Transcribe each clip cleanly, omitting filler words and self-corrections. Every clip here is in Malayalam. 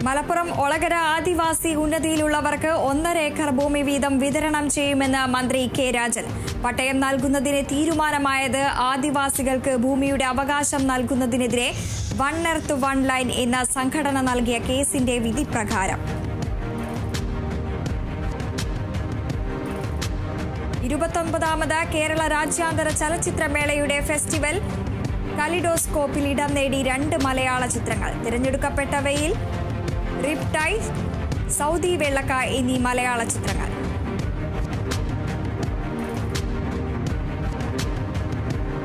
മലപ്പുറം ഒളകര ആദിവാസി ഉന്നതിയിലുള്ളവർക്ക് 1.5 ഏക്കർ ഭൂമി വീതം വിതരണം ചെയ്യുമെന്ന് മന്ത്രി കെ രാജൻ. പട്ടയം നൽകുന്നതിന് തീരുമാനമായത് ആദിവാസികൾക്ക് ഭൂമിയുടെ അവകാശം നൽകുന്നതിനെതിരെ വൺ എർത്ത് വൺ ലൈൻ എന്ന സംഘടന നൽകിയ കേസിന്റെ വിധി പ്രകാരം 29ാമത് കേരള രാജ്യാന്തര ചലച്ചിത്രമേളയുടെ ഫെസ്റ്റിവൽ കലിഡോസ്കോപ്പിൽ ഇടം നേടി 2 മലയാള ചിത്രങ്ങൾ. തിരഞ്ഞെടുക്കപ്പെട്ടവയിൽ റിപ്ടൈൽ, സൗദി വെള്ളക്ക എന്നീ മലയാള ചിത്രങ്ങൾ.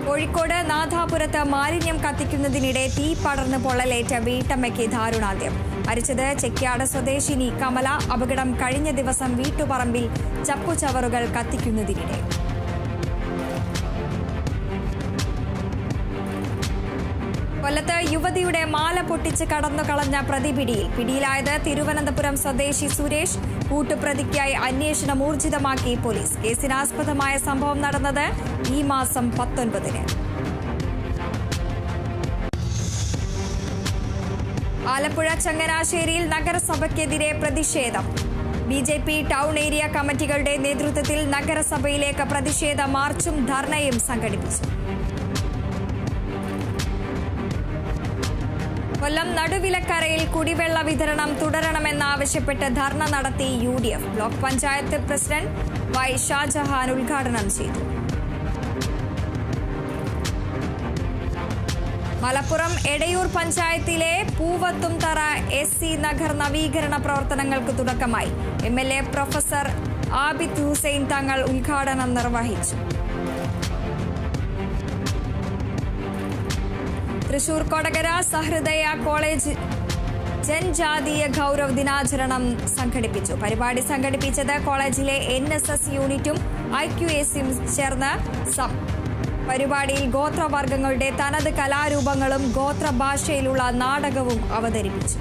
കോഴിക്കോട് നാഥാപുരത്ത് മാലിന്യം കത്തിക്കുന്നതിനിടെ തീ പടർന്ന് പൊള്ളലേറ്റ വീട്ടമ്മയ്ക്ക് ദാരുണാന്ത്യം. മരിച്ചത് ചെക്യാട് സ്വദേശിനി കമല. അപകടം കഴിഞ്ഞ ദിവസം വീട്ടുപറമ്പിൽ ചപ്പുചവറുകൾ കത്തിക്കുന്നതിനിടെ. കൊല്ലത്ത് യുവതിയുടെ മാല പൊട്ടിച്ച് കടന്നു കളഞ്ഞ പ്രതി പിടിയിൽ. പിടിയിലായത് തിരുവനന്തപുരം സ്വദേശി സുരേഷ്. കൂട്ടുപ്രതിക്കായി അന്വേഷണം ഊർജിതമാക്കി പോലീസ്. കേസിനാസ്പദമായ സംഭവം നടന്നത് ഈ മാസം 19-ന്. ആലപ്പുഴ ചങ്ങനാശ്ശേരിയിൽ നഗരസഭയ്ക്കെതിരെ പ്രതിഷേധം. BJP ടൗൺ ഏരിയ കമ്മിറ്റികളുടെ നേതൃത്വത്തിൽ നഗരസഭയിലേക്ക് പ്രതിഷേധ മാർച്ചും ധർണയും സംഘടിപ്പിച്ചു. കൊല്ലം നടുവിലക്കരയിൽ കുടിവെള്ള വിതരണം തുടരണമെന്നാവശ്യപ്പെട്ട് ധർണ നടത്തി UDF. Block panchayat president Y Shajahan ഉദ്ഘാടനം ചെയ്തു. മലപ്പുറം എടയൂർ പഞ്ചായത്തിലെ പൂവത്തുംതറ SC നഗർ നവീകരണ പ്രവർത്തനങ്ങൾക്ക് തുടക്കമായി. MLA പ്രൊഫസർ ആബിദ് ഹുസൈൻ തങ്ങൾ ഉദ്ഘാടനം നിർവഹിച്ചു. തൃശൂർ കൊടകര സഹൃദയ കോളേജ് ജൻജാതീയ ഗൗരവ് ദിനാചരണം സംഘടിപ്പിച്ചു. പരിപാടി സംഘടിപ്പിച്ചത് കോളേജിലെ NSS യൂണിറ്റും IQACയും ചേർന്ന്. പരിപാടിയിൽ ഗോത്രവർഗങ്ങളുടെ തനത് കലാരൂപങ്ങളും ഗോത്രഭാഷയിലുള്ള നാടകവും അവതരിപ്പിച്ചു.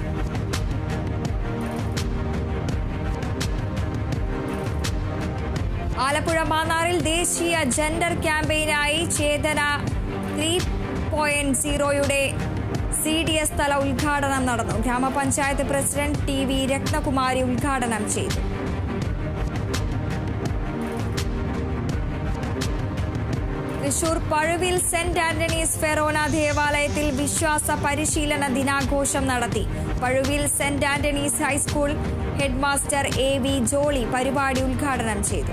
ആലപ്പുഴ മാന്നാറിൽ ദേശീയ ജെൻഡർ ക്യാമ്പയിനായി ചേതന 3.0യുടെ CDS തല ഉദ്ഘാടനം നടന്നു. ഗ്രാമപഞ്ചായത്ത് പ്രസിഡന്റ് TV രത്നകുമാരി ഉദ്ഘാടനം ചെയ്തു. Thrissur Pazhuvil Saint Antony's Forane ദേവാലയത്തിൽ വിശ്വാസ പരിശീലന ദിനാഘോഷം നടത്തി. Pazhuvil Saint Antony's high school headmaster AV Jolly പരിപാടി ഉദ്ഘാടനം ചെയ്തു.